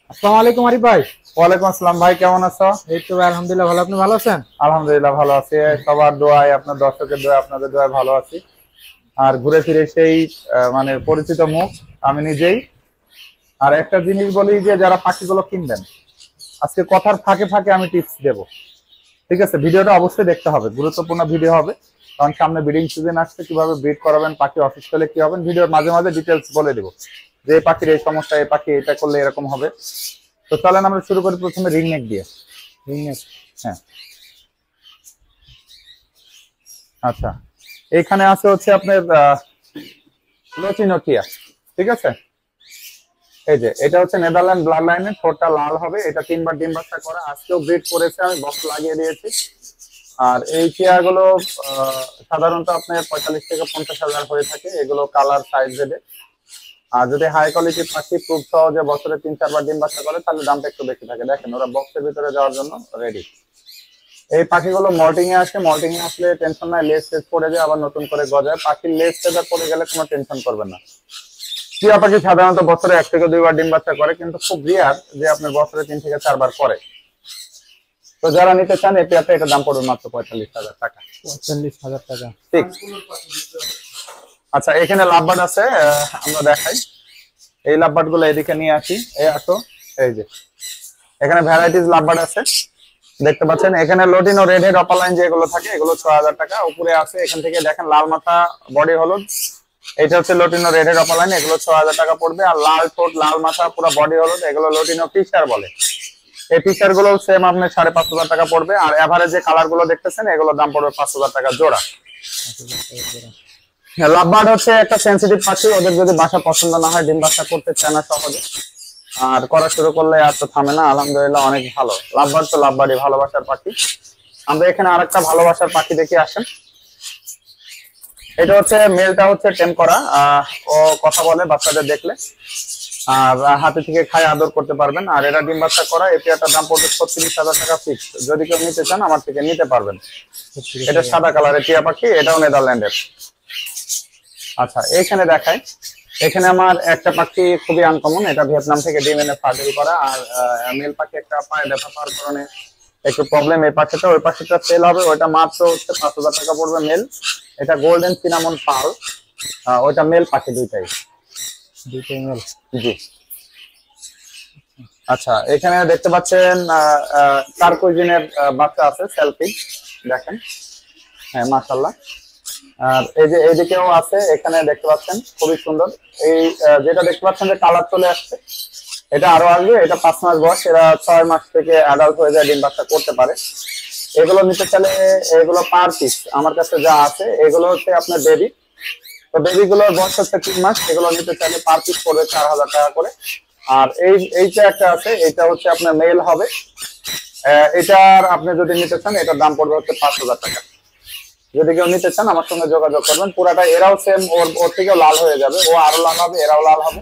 আসসালামু আলাইকুম আরিফ ভাই। ওয়ালাইকুম আসসালাম ভাই, কেমন আছো? এই তো ভাই আলহামদুলিল্লাহ ভালো, আপনি ভালো আছেন? আলহামদুলিল্লাহ ভালো আছি। সবার দোয়ায়, আপনার দর্শকের দোয়ায়, আপনাদের দোয়ায় ভালো আছি। আর ঘুরে ফিরে সেই মানে পরিচিত মুখ আমি নিজেই। আর একটা জিনিস বলি যে যারা পাখিগুলো কিনবেন, আজকে কথার ফাঁকে ফাঁকে আমি টিপস দেব। ঠিক আছে, ভিডিওটা অবশ্যই দেখতে হবে, গুরুত্বপূর্ণ ভিডিও হবে। কারণ সামনে ব্রিডিং সিজন আসছে, কিভাবে ব্রিড করাবেন, পাখি অসুস্থ হলে কি হবেন, ভিডিওর মাঝে মাঝে ডিটেলস বলে দেবো যে এই পাখির এই সমস্যা, এই পাখি এটা করলে এরকম হবে। তো চলেন আমরা শুরু করি প্রথমে রিং নেক দিয়ে। Ring neck. হ্যাঁ, আচ্ছা, এখানে আছে হচ্ছে আপনার লটিনোটিয়া। ঠিক আছে, এই যে এটা হচ্ছে নেদারল্যান্ড ব্লাড লাইনের, ঠোঁটটা লাল হবে। এটা 3বার ডিম বাচ্চা করা, আজকেও ব্রিড করেছে, আমি বক্স লাগিয়ে দিয়েছি। আর এই টিয়া গুলো সাধারণত আপনার 45 থেকে 50,000 হয়ে থাকে, এগুলো কালার সাইজ ভেদে। আর যদি হাই কোয়ালিটির পাখি খুব সহজে বছরে 3-4বার ডিম বাচ্চা করে, তাহলে দামটা একটু বেশি থাকে। দেখেন ওরা বক্সের ভিতরে যাওয়ার জন্য রেডি। এই পাখিগুলো মল্টিং এ আসে, মল্টিং এ আসলে টেনশন নাই, লেজ টেজ পড়ে যায়, আবার নতুন করে গজায়। পাখির লেজ টেজার পড়ে গেলে কোনো টেনশন করবেন না। টিয়া পাখি সাধারণত বছরে 1 থেকে 2বার ডিম বাচ্চা করে, কিন্তু খুব রিয়ার যে আপনার বছরে 3 থেকে 4বার করে। তো যারা নিতে চান এই পেয়ারটা, এটার দাম পড়বে মাত্র 45,000 টাকা। 45,000 টাকা। ঠিক। আচ্ছা, এখানে লাভবার্ড আছে, আমরা দেখাই। এই লাভবার্ড গুলো এদিকে নিয়ে আসি, এই আসো। এই যে এখানে ভ্যারাইটিস লাভবার্ড আছে, দেখতে পাচ্ছেন। এখানে লোটিনো রেড হেড অপালাইন যেগুলো থাকে, এগুলো 6,000 টাকা। উপরে আছে, এখান থেকে দেখেন লাল মাথা, বডি হলুদ, এটা হচ্ছে লোটিনো রেড হেড অপালাইন, এগুলো 6,000 টাকা পড়বে। আর লাল ঠোঁট, লাল মাথা, পুরো বডি হলুদ, এগুলো লোটিনো ফিশার বলে। এই ফিশার গুলো সেম আপনার 5,500 টাকা পড়বে। আর এভারেজ যে কালার গুলো দেখতেছেন, এগুলোর দাম পড়বে 5,000 টাকা জোড়া। লাভবার্ড হচ্ছে একটা সেন্সিটিভ পাখি, ওদের যদি বাসা পছন্দ না হয়, ডিম বাসা করতে চায় না সহজে, আর করা শুরু করলে আর তো থামে না। আলহামদুলিল্লাহ অনেক ভালো লাভবার্ড, তো লাভবার্ডই ভালোবাসার পাখি। আমরা এখানে আরেকটা ভালোবাসার পাখি দেখে আসেন। এটা হচ্ছে মেলটা, হচ্ছে টেম করা। ও কথা বলে বাচ্চাদের দেখলে, আর হাতে থেকে খায়, আদর করতে পারবেন। আর এটা ডিম বাচ্চা করা। এই পেয়ারটার দাম পড়বে 36,000 টাকা ফিক্স। যদি কেউ নিতে চান আমার থেকে নিতে পারবেন। এটা সাদা কালারের টিয়া পাখি, এটাও নেদারল্যান্ডের। আচ্ছা, এখানে দেখাই। এখানে আমার একটা পাখি খুবই আনকমন, এটা ভিয়েতনাম থেকে ডিম এনে ফার্টিল করা। আর মেল পাখি একটা পায়ে ব্যথা পাওয়ার কারণে একটু প্রবলেম। এই পাখিটা, ওই পাখিটা সেল হবে, ওইটা মাত্র হচ্ছে 5,000 টাকা পড়বে মেল। এটা গোল্ডেন সিনামন পাল, ওইটা মেল পাখি, দুইটাই মেল। জি। আচ্ছা, এখানে দেখতে পাচ্ছেন টারকোইজিনের বাচ্চা আছে, সেলফি, দেখেন। হ্যাঁ, মাশাআল্লাহ। আর এই যে এইদিকেও আছে, এখানে দেখতে পাচ্ছেন খুবই সুন্দর। এই যেটা দেখতে পাচ্ছেন যে কালার চলে আসছে, এটা আরো আসবে। এটা 5 মাস বয়স, এরা 6 মাস থেকে অ্যাডাল্ট হয়ে যায়, ডিম বাচ্চা করতে পারে। এগুলো নিতে চাইলে এগুলো পার পিস আমার কাছে যা আছে, এগুলো হচ্ছে আপনার বেবি। তো বেবি গুলোর বয়স হচ্ছে 3 মাস। এগুলো নিতে চাইলে পার পিস পড়বে 4,000 টাকা করে। আর এইটা একটা আছে, এটা হচ্ছে আপনার মেল হবে। এটার আপনি যদি নিতে চান, এটার দাম পড়বে হচ্ছে 5,000 টাকা। যদি কেউ নিতে চান আমার সঙ্গে যোগাযোগ করবেন। পুরাটা এরাও সেম, ওর থেকেও লাল হয়ে যাবে, ও আরো লাল হবে, এরাও লাল হবে।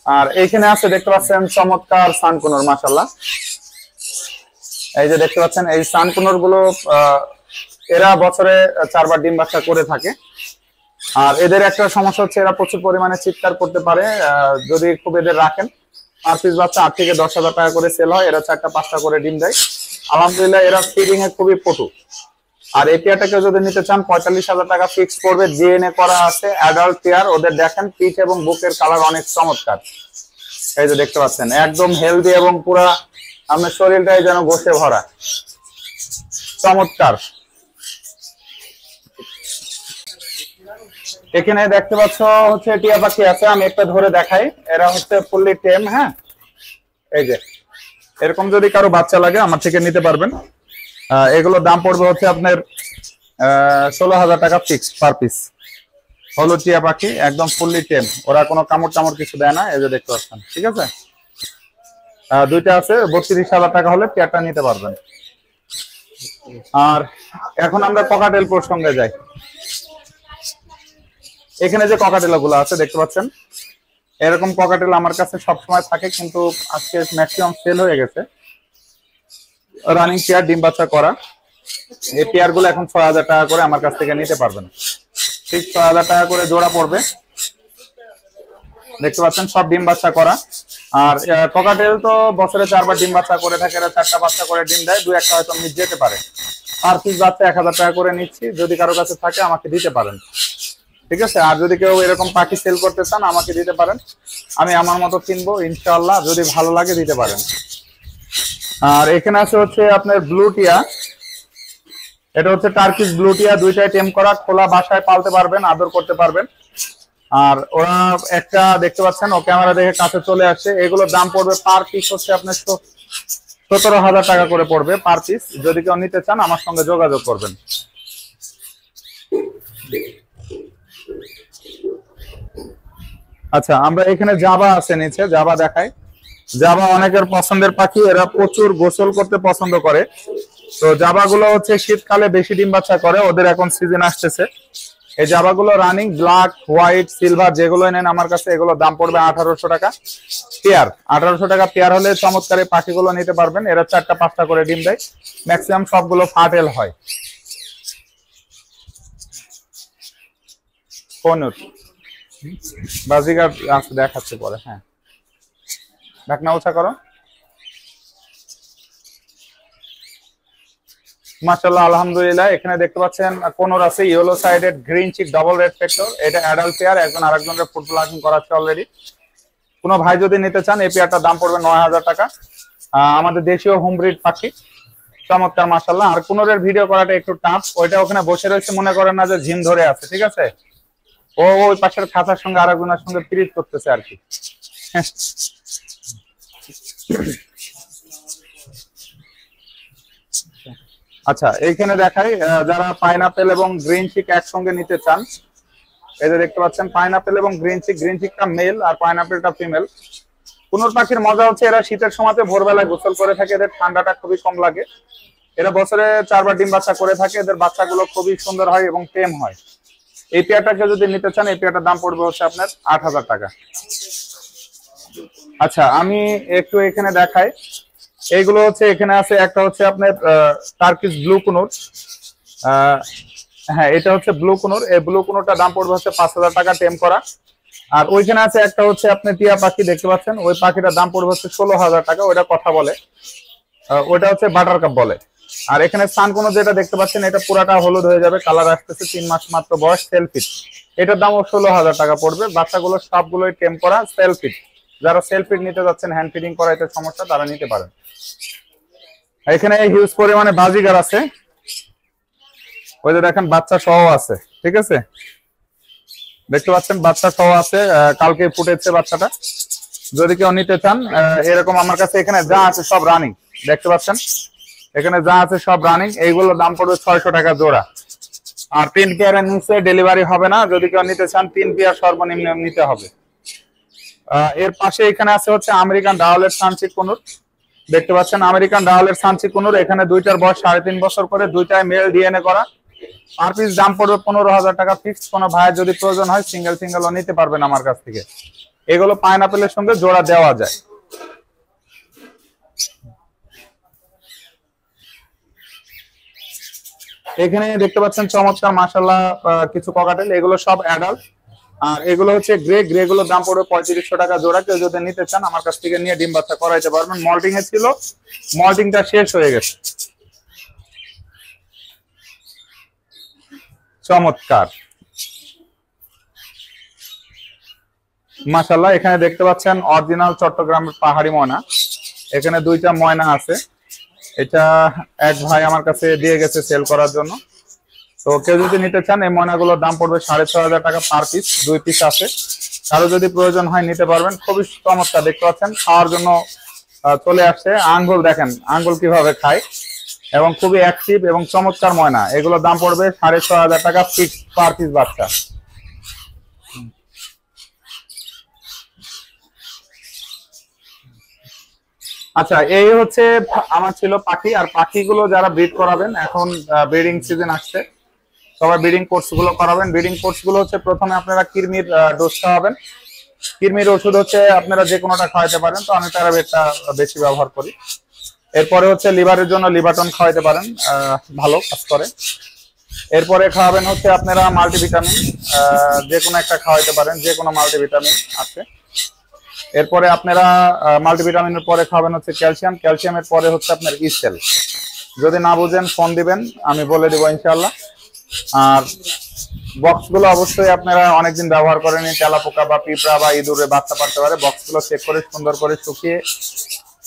আর এইখানে আছে, দেখতে পাচ্ছেন চমৎকার সানকুনোর, মাশাআল্লাহ। এই যে দেখতে পাচ্ছেন এই সানকুনোর গুলো, এরা বছরে 4বার ডিম বাচ্চা করে থাকে। আর এদের একটা সমস্যা হচ্ছে, এরা প্রচুর পরিমাণে চিৎকার করতে পারে যদি খুব এদের রাখেন। পার পিস বাচ্চা 8 থেকে 10,000 টাকা করে সেল হয়। এরা 4টা-5টা করে ডিম দেয়। আলহামদুলিল্লাহ এরা ফিডিং এ খুবই পটু। আর এই পেয়ারটাকে যদি নিতে চান, 45,000 টাকা ফিক্স পড়বে। জিএনএ করা আছে, অ্যাডাল্ট পেয়ার। ওদের দেখেন পিঠ এবং বুকের কালার অনেক চমৎকার। এই যে দেখতে পাচ্ছেন, একদম হেলদি এবং পুরা আপনার শরীরটাই যেন গোশে ভরা, চমৎকার। এখানে দেখতে পাচ্ছ হচ্ছে টিয়া পাখি আছে, আমি একটা ধরে দেখাই। এরা হচ্ছে ফুললি টেম। হ্যাঁ, এই যে এরকম যদি কারো বাচ্চা লাগে আমার থেকে নিতে পারবেন। এগুলোর দাম পড়বে হচ্ছে আপনার 16,000 টাকা ফিক্স পার পিস। হলুদ টিয়া পাখি, একদম ফুললি টেম, ওরা কোনো কামড় টামড় কিছু দেয় না। এই যে দেখতে পাচ্ছেন, ঠিক আছে। দুইটা আছে, 32,000 টাকা হলে পেয়ারটা নিতে পারবেন। আর এখন আমরা ককাটেল প্রসঙ্গে যাই। এখানে যে ককাটেল গুলো আছে দেখতে পাচ্ছেন, এরকম ককাটেল আমার কাছে সবসময় থাকে, কিন্তু আজকে ম্যাক্সিমাম সেল হয়ে গেছে। রানিং পেয়ার, ডিম বাচ্চা করা। এই পেয়ার গুলো এখন 6,000 টাকা করে আমার কাছ থেকে নিতে পারবেন। ঠিক 6,000 টাকা করে জোড়া পড়বে। দেখতে পাচ্ছেন সব ডিম বাচ্চা করা। আর ককাটেল তো বছরে 4বার ডিম বাচ্চা করে থাকে, এরা 4টা বাচ্চা করে ডিম দেয়, 2-1টা হয়তো মিস যেতে পারে। আর পিস বাচ্চা 1000 টাকা করে নিচ্ছি, যদি কারো কাছে থাকে আমাকে দিতে পারেন, ঠিক আছে। আর যদি কেউ এরকম পাখি সেল করতে চান আমাকে দিতে পারেন, আমি আমার মতো কিনবো ইনশাআল্লাহ, যদি ভালো লাগে দিতে পারেন। আর এখানে আছে হচ্ছে আপনার ব্লু টিয়া, এটা হচ্ছে টার্কিশ ব্লু টিয়া, দুইটাই টেম করা, খোলা বাসায় পালতে পারবেন, আদর করতে পারবেন। আর ওরা একটা দেখতে পাচ্ছেন, ও ক্যামেরা দেখে কাছে চলে আসছে। এগুলোর দাম পড়বে পার পিস হচ্ছে আপনার 17,000 টাকা করে পড়বে পার পিস। যদি কেউ নিতে চান আমার সঙ্গে যোগাযোগ করবেন। আচ্ছা, আমরা এখানে জাবা আছে নিচে, জাবা দেখাই। জাবা অনেকের পছন্দের পাখি, এরা প্রচুর গোসল করতে পছন্দ করে। তো জাবাগুলো হচ্ছে শীতকালে বেশি ডিম বাচ্চা করে, ওদের এখন সিজন আসতেছে। এই জাবাগুলো রানিং ব্ল্যাক, হোয়াইট, সিলভার যেগুলো নেন আমার কাছে, এগুলো দাম পড়বে 1800 টাকা পেয়ার। 1800 টাকা পেয়ার হলে চমৎকার এই পাখিগুলো নিতে পারবেন। এরা 4টা-5টা করে ডিম দেয়, ম্যাক্সিমাম সবগুলো ফাটেল হয়। কোনুর বাজিগার আছে, দেখাচ্ছে পরে। হ্যাঁ, ঢাকনা ওঠা করো। মাশাআল্লাহ, আলহামদুলিল্লাহ। এখানে দেখতে পাচ্ছেন কোনোর আছে yellow sided green cheek double red factor, এটা অ্যাডাল্ট পেয়ার, একজন আরেকজনের ফুড প্লাকিং করা আছে অলরেডি। কোনো ভাই যদি নিতে চান এই পেয়ারটার দাম পড়বে 9000 টাকা। আমাদের দেশীয় হোম ব্রিড পাখি, চমৎকার মাশাআল্লাহ। আর কোনোরের ভিডিও করাটা একটু টাফ, ওইটা ওখানে বসে রয়েছে, মনে করেন না যে ঝিম ধরে আছে, ঠিক আছে। ও ওই পাশের খাঁচার সঙ্গে আরেকজনের সঙ্গে পিরিত করতেছে আর কি। আচ্ছা, এইখানে দেখাই, যারা পাইনাপেল এবং গ্রিন চিক একসঙ্গে নিতে চান, এই যে দেখতে পাচ্ছেন পাইনাপেল এবং গ্রিন চিক, গ্রিন চিকটা মেল আর পাইনাপেলটা ফিমেল। কোনোর পাখির মজা হচ্ছে এরা শীতের সময়তে ভোরবেলায় গোসল করে থাকে, এদের ঠান্ডাটা খুবই কম লাগে। এরা বছরে 4বার ডিম বাচ্চা করে থাকে, এদের বাচ্চাগুলো খুবই সুন্দর হয় এবং টেম হয়। এই পেয়ারটাকে যদি নিতে চান এই পেয়ারটার দাম পড়বে হচ্ছে আপনার 8000 টাকা। আচ্ছা, আমি একটু এখানে দেখাই, এইগুলো হচ্ছে এখানে আছে, একটা হচ্ছে আপনার টার্কিশ ব্লু কুনুর। হ্যাঁ, এটা হচ্ছে ব্লু কুনুর। এই ব্লু কুনুরটার দাম পড়বে হচ্ছে 5000 টাকা টেম করা। আর ওইখানে আছে একটা হচ্ছে আপনি টিয়া পাখি দেখতে পাচ্ছেন, ওই পাখিটার দাম পড়বে হচ্ছে 16000 টাকা, ওইটা কথা বলে, ওইটা হচ্ছে বাটার কাপ বলে। আর এখানে সান কোনো যেটা দেখতে পাচ্ছেন, এটা পুরাটা হলুদ হয়ে যাবে, কালার আসতেছে, 3 মাস মাত্র বয়স, সেলফিট। এটার দামও 16000 টাকা পড়বে। বাচ্চাগুলো সবগুলোই টেম করা, সেলফিট। যারা সেলফিট নিতে যাচ্ছেন, হ্যান্ড ফিডিং করাইতে সমস্যা, তারা নিতে পারেন। এখানে হিউজ পরিমাণে বাজিগার আছে, ওই যে দেখেন বাচ্চা সহ আছে, ঠিক আছে, দেখতে পাচ্ছেন বাচ্চা সহ আছে, কালকে ফুটেছে বাচ্চাটা। যদি কেউ নিতে চান এরকম আমার কাছে এখানে যা আছে সব রানিং, দেখতে পাচ্ছেন এখানে যা আছে সব রানিং। এইগুলোর দাম পড়বে 600 টাকা জোড়া। আর 3 পেয়ারের নিচে ডেলিভারি হবে না, যদি কেউ নিতে চান 3 পেয়ার সর্বনিম্ন নিতে হবে। এর পাশে এখানে আছে হচ্ছে আমেরিকান ডাওয়ালের সানচিক কুনুর, দেখতে পাচ্ছেন আমেরিকান ডাওয়ালের সানচিক কুনুর। এখানে দুইটার বয়স 3.5 বছর করে, দুইটাই মেল ডিএনএ করা। পার পিস দাম পড়বে 15000 টাকা ফিক্সড। কোনো ভাইয়ের যদি প্রয়োজন হয় সিঙ্গেলও নিতে পারবেন আমার কাছ থেকে। এগুলো পাইনাপেলের সঙ্গে জোড়া দেওয়া যায়। এখানে দেখতে পাচ্ছেন চমৎকার মাশাআল্লাহ কিছু ককাটেল, এগুলো সব অ্যাডাল্ট। আর এগুলো হচ্ছে গ্রে গুলোর দাম পড়বে 3500 টাকা জোড়া। কেউ যদি নিতে চান আমার কাছ থেকে নিয়ে ডিম বাচ্চা করাইতে পারবেন। মল্টিং এ ছিল, মল্টিংটা শেষ হয়ে গেছে। চমৎকার মাশাআল্লাহ। এখানে দেখতে পাচ্ছেন অরিজিনাল চট্টগ্রামের পাহাড়ি ময়না। এখানে দুইটা ময়না আছে, এটা এক ভাই আমার কাছে দিয়ে গেছে সেল করার জন্য। তো কেউ যদি নিতে চান এই ময়নাগুলোর দাম পড়বে 6500 টাকা পার পিস, 2 পিস আছে। কারো যদি প্রয়োজন হয় নিতে পারবেন। খুবই চমৎকার, দেখতে পাচ্ছেন খাওয়ার জন্য চলে আসছে। আঙ্গুল দেখেন আঙ্গুল কিভাবে খায়, এবং খুবই অ্যাক্টিভ এবং চমৎকার ময়না। এগুলোর দাম পড়বে 6500 টাকা ফিক্স পার পিস বাচ্চা। আচ্ছা, এই হচ্ছে আমার ছিল পাখি। আর পাখিগুলো যারা ব্রিড করাবেন, এখন ব্রিডিং সিজন আসছে, সবাই ব্রিডিং কোর্স গুলো করাবেন। ব্রিডিং কোর্স গুলো হচ্ছে প্রথমে আপনারা কৃমির ডোজ খাওয়াবেন। কৃমির ওষুধ হচ্ছে আপনারা যে কোনোটা খাওয়াতে পারেন, তো আমি প্যারাবেটটা বেশি ব্যবহার করি। এরপরে হচ্ছে লিভারের জন্য লিভাটন খাওয়াতে পারেন, ভালো কাজ করে। এরপরে খাওয়াবেন হচ্ছে আপনারা মাল্টিভিটামিন, যে কোনো একটা খাওয়াইতে পারেন, যে কোনো মাল্টিভিটামিন আছে। এরপরে আপনারা মাল্টিভিটামিনের পরে খাবেন হচ্ছে ক্যালসিয়াম, ক্যালসিয়ামের পরে হচ্ছে আপনার ইসেল। যদি না বুঝেন ফোন দিবেন, আমি বলে দেবো ইনশাআল্লাহ। আর বক্সগুলো অবশ্যই আপনারা অনেকদিন ব্যবহার করেন, তেলাপোকা বা পিঁপড়া বা ইঁদুরে বাচ্চা পারতে পারে। বক্সগুলো চেক করে সুন্দর করে শুকিয়ে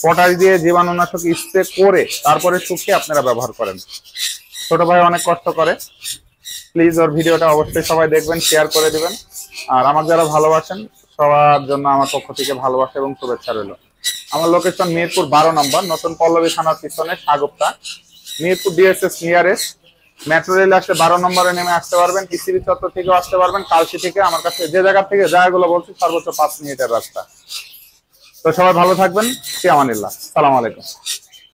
পটাশ দিয়ে জীবাণুনাশক স্প্রে করে তারপরে শুকিয়ে আপনারা ব্যবহার করেন। ছোট ভাই অনেক কষ্ট করে, প্লিজ ওর ভিডিওটা অবশ্যই সবাই দেখবেন, শেয়ার করে দিবেন। আর আমার যারা ভালোবাসেন সবার জন্য আমার পক্ষ থেকে ভালোবাসা এবং শুভেচ্ছা রইল। আমার লোকেশন মিরপুর 12 নম্বর, নতুন পল্লবী থানার পিছনে Shagufta, Mirpur DSS nearest. Metro rail আসলে 12 নম্বরে নেমে আসতে পারবেন, কৃষি চত্বর থেকেও আসতে পারবেন, কালসি থেকে আমার কাছে যে জায়গা থেকে জায়গাগুলো বলছি সর্বোচ্চ 5 মিনিটের রাস্তা। তো সবাই ভালো থাকবেন, ফি আমানিল্লাহ, সালাম আলাইকুম।